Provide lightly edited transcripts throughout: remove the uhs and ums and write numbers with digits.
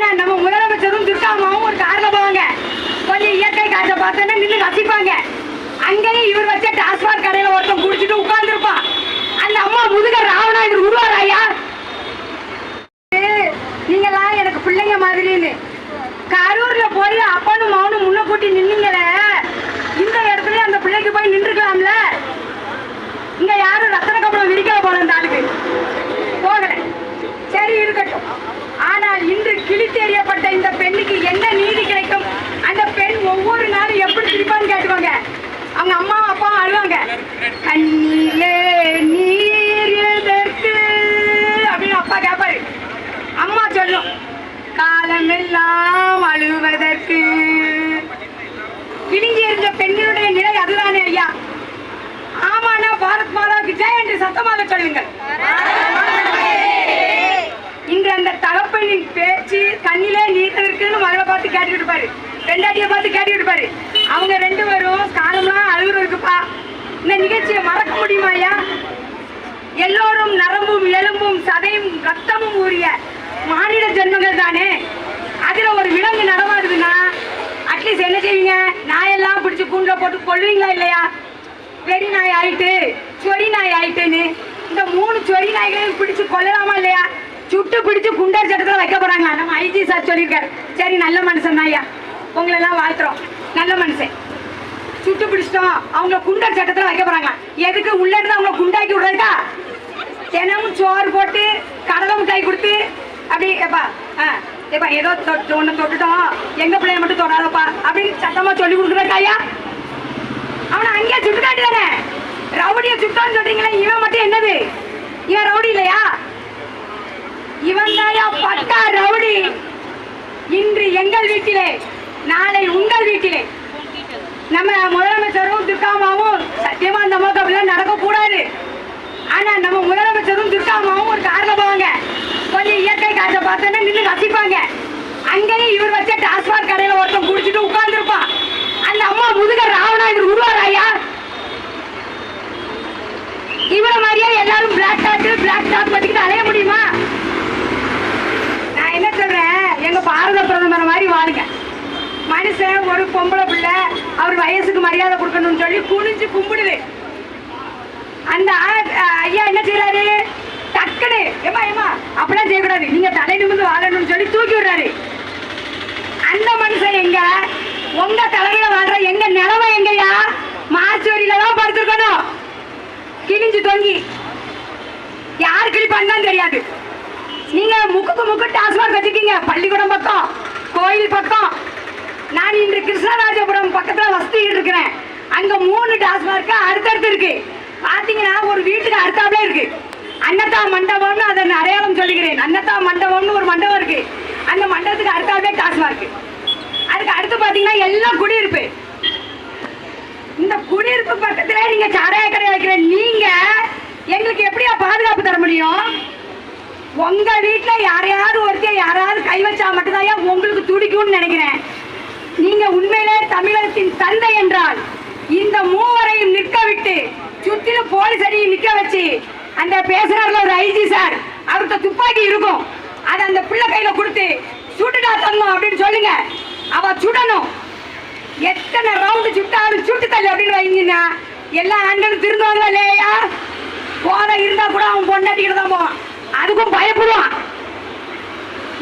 ஆனா நம்ம முதலமைச்சரும் துர்காமாவும் ஒரு கார்ல போவாங்க. கொஞ்சம் இயற்கை காற்றை பார்த்தோன்னா நின்று ரசிப்பாங்க. அங்கேயும் இவர் வச்ச டாஸ்மாக் கடையில ஒருத்தன் குடிச்சிட்டு உட்கார்ந்து இருப்பான். அந்த அம்மா முதுக ராவணா இவர் உருவாராயா? நீங்களாம் எனக்கு பிள்ளைங்க மாதிரின்னு கரூர்ல போய் அப்பனும் மகனும் முன்ன கூட்டி நின்னீங்களே, இந்த இடத்துல அந்த பிள்ளைக்கு போய் நின்றுக்கலாம்ல. இங்க யாரும் ரத்தன கப்பலம் விரிக்கல போல இந்த ஆளுக்கு போகல. சரி இருக்கட்டும். ஆனால் இன்று கிழித்தெறியப்பட்ட இந்த பெண்ணுக்கு என்ன நீதி கிடைக்கும்? அந்த பெண் ஒவ்வொரு நாளும் எப்படி திருப்பான்னு கேட்டுவாங்க. அவங்க அம்மா அப்பாவும் அழுவாங்க. கண்ணிலே நீர் எதற்கு அப்படின்னு அப்பா கேட்பாரு. அம்மா சொல்லும், காலமெல்லாம் அழுவதற்கு. கிழிஞ்சி எறிஞ்ச பெண்ணினுடைய நிலை அதுதானே ஐயா? ஆமாண்ணா, பாரத் மாதாவுக்கு ஜெய் என்று சத்தமாக சொல்லுங்கள். இன்று அந்த தகப்பனின் பேச்சு கண்ணிலே நீர் இருக்குன்னு மகளை பார்த்து கேட்டுக்கிட்டு இருப்பாரு, ரெண்டாட்டியை பார்த்து கேட்டுக்கிட்டு இருப்பாரு. அவங்க ரெண்டு பேரும் காலம்லாம் அழுகுறதுக்குப்பா. இந்த நிகழ்ச்சியை மறக்க முடியுமா ஐயா? எல்லோரும் நரம்பும் எலும்பும் சதையும் ரத்தமும் ஊறிய மாநில ஜென்மங்கள் தானே. அதுல ஒரு விலங்கு நடமாடுதுன்னா அட்லீஸ்ட் என்ன செய்வீங்க? நாயெல்லாம் பிடிச்சி கூண்டுல போட்டு கொள்வீங்களா இல்லையா? வெடி நாய் ஆயிட்டு சொறி நாய் ஆயிட்டுன்னு இந்த 3 சொறி நாய்களையும் பிடிச்சு கொள்ளலாமா இல்லையா? சுட்டு பிடிச்சு குண்டர் சட்டத்தில் வைக்க போறாங்களா? நம்ம ஐஜி சார் சொல்லியிருக்காரு. சரி, நல்ல மனுஷன் ஐயா, உங்களை எல்லாம் வாழ்த்துறோம். நல்ல மனுஷன். சுட்டு பிடிச்சிட்டோம், அவங்க குண்டர் சட்டத்தில் வைக்க போறாங்களா? எதுக்கு? உள்ள இருந்து அவங்க குண்டாக்கி விடுறா. தினமும் சோறு போட்டு கடலை மிட்டாய் கொடுத்து அப்படி ஏப்பா ஏப்பா ஏதோ ஒன்று தொட்டுட்டோம், எங்க பிள்ளைய மட்டும் தொடாதப்பா அப்படின்னு சத்தமா சொல்லி கொடுக்குறாயா? அவனை அங்கேயே சுட்டு காட்டுதானே. ரவுடியை சுட்டான்னு சொல்றீங்களே, இவன் மட்டும் என்னது? இவன் ரவுடி இல்லையா? இவன் தாயா பட்டா ரவுடி. இன்று எங்கள் வீட்டிலே, நாளை உங்கள் வீட்டிலே. நம்ம முதலமைச்சரும் துர்காமாவும் சத்தியமா அந்த அம்மாவுக்கு அப்படிலாம் நடக்க கூடாது. ஆனா நம்ம முதலமைச்சரும் துர்காமாவும் ஒரு கார்ல போவாங்க. கொஞ்சம் இயற்கை காற்றை பார்த்தோன்னா நின்று ரசிப்பாங்க. அங்கேயும் இவர் வச்ச டாஸ்மாக் கடையில ஒருத்தன் குடிச்சிட்டு உட்கார்ந்து இருப்பான். அந்த அம்மா முதுக ராவணா இவர் உருவாராயா? இவ்வளவு மாதிரியா எல்லாரும் பிளாக் டாப் பத்திக்கிட்டு அலைய முடியுமா? நான் என்ன சொல்றேன், எங்க பாரத பிரதமர் மாதிரி வாழுங்க. மனுஷன் ஒரு பொம்பளை பிள்ளை, அவர் வயசுக்கு மரியாதை கொடுக்கணும்னு சொல்லி குனிஞ்சு கும்பிடுது. அந்த ஐயா என்ன செய்யறாரு? டக்குனு ஏமா ஏமா அப்படிலாம் செய்யக்கூடாது, நீங்க தலை நிமிர்ந்து வாழணும்னு சொல்லி தூக்கி விடுறாரு. அந்த மனுஷன் எங்க? உங்க தலைமையில வாழ்ற எங்க நிலைமை எங்கயா? மார்ச்சுவரியில தான் படுத்திருக்கணும், கிழிஞ்சு தொங்கி. யார் கிழிப்பான்னு தெரியாது. நீங்க முக்குக்கு முக்கு டாஸ்மாக் வச்சுக்கீங்க, பள்ளிக்கூடம் பக்கம், கோயில் பக்கம். நான் இன்று கிருஷ்ணராஜபுரம் பக்கத்துல வசதிட்டு இருக்கிறேன். அங்க 3 டாஸ்மார்க் அடுத்தடுத்து இருக்கு. பாத்தீங்கன்னா ஒரு வீட்டுக்கு அடுத்தாப்புல இருக்கு. அன்னதா மண்டபம்னு அதை அடையாளம் சொல்லுகிறேன். அன்னதா மண்டபம்னு ஒரு மண்டபம் இருக்கு. அந்த மண்டபத்துக்கு அடுத்தாப்புல டாஸ்மார்க். அதுக்கு அடுத்து பாத்தீங்கன்னா எல்லாம் குடியிருப்பு. இந்த குடியிருப்பு பக்கத்துல நீங்க சாராய கடை வைக்கிற நீங்க எங்களுக்கு எப்படியா பாதுகாப்பு தர முடியும்? உங்க வீட்டுல யாரையாவது ஒருத்தர் யாராவது கை வச்சா மட்டும்தான் உங்களுக்கு துடிக்கும்னு நினைக்கிறேன். நீங்க உண்மையிலே தமிழகத்தின் தந்தை என்றால் இந்த 3வரையும் நிற்க விட்டு சுத்திலும் போலீஸ் அடி நிக்க வச்சு அந்த பேசுறாருல ஒரு ஐஜி சார், அவர்கிட்ட துப்பாக்கி இருக்கும், அதை அந்த பிள்ளை கையில கொடுத்து சுட்டுடா தரணும் அப்படின்னு சொல்லுங்க. அவ சுடணும். எத்தனை ரவுண்டு சுட்டாலும் சுட்டு தள்ளு அப்படின்னு வைங்கன்னா எல்லா ஆண்களும் திருந்துவாங்க இல்லையா? போத இருந்தா கூட அவன் பொண்டாட்டிக்கிட்டு தான் போவான். அதுக்கும் பயப்படுவான்.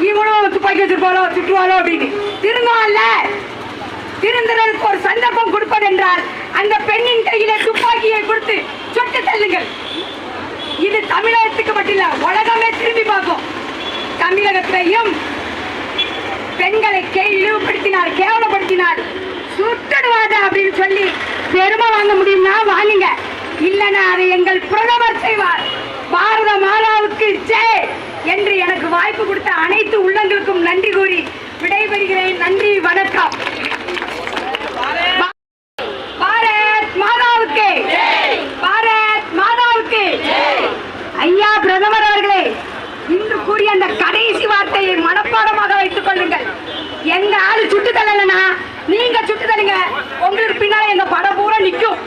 இவனும் துப்பாக்கி வச்சிருப்பாளோ சுட்டுவாளோ அப்படின்னு திருந்துவான்ல. திருந்துறதுக்கு ஒரு சந்தர்ப்பம் கொடுப்பது என்றால் அந்த பெண்ணின் கையில துப்பாக்கியை கொடுத்து சுட்டு தள்ளுங்கள். இது தமிழகத்துக்கு மட்டும் இல்ல, உலகமே திரும்பி பார்க்கும். தமிழகத்திலையும் பெண்களை இழிவுபடுத்தினார், கேவலப்படுத்தினார், சுட்டுடுவாத அப்படின்னு சொல்லி பெருமை வாங்க முடியும்னா வாங்குங்க, இல்லைன்னா அதை எங்கள் பிரதமர் செய்வார். பாரத மாதாவுக்கு ஜெய் என்று எனக்கு வாய்ப்பு கொடுத்த அனைத்து உள்ளங்களுக்கும் நன்றி கூறி விடைபெறுகிறேன். நன்றி, வணக்கம். பாரத் மாதாவுக்கு, பாரத் மாதாவுக்கு. ஐயா பிரதமர் அவர்களே, இன்று கூறிய அந்த கடைசி வார்த்தையை மனப்பாடமாக வைத்துக் கொள்ளுங்கள். எங்க ஆளு சுட்டு தள்ளலனா நீங்க சுட்டு தள்ளுங்க, உங்களுக்கு பின்னால எங்க படம் பூரா நிக்கும்.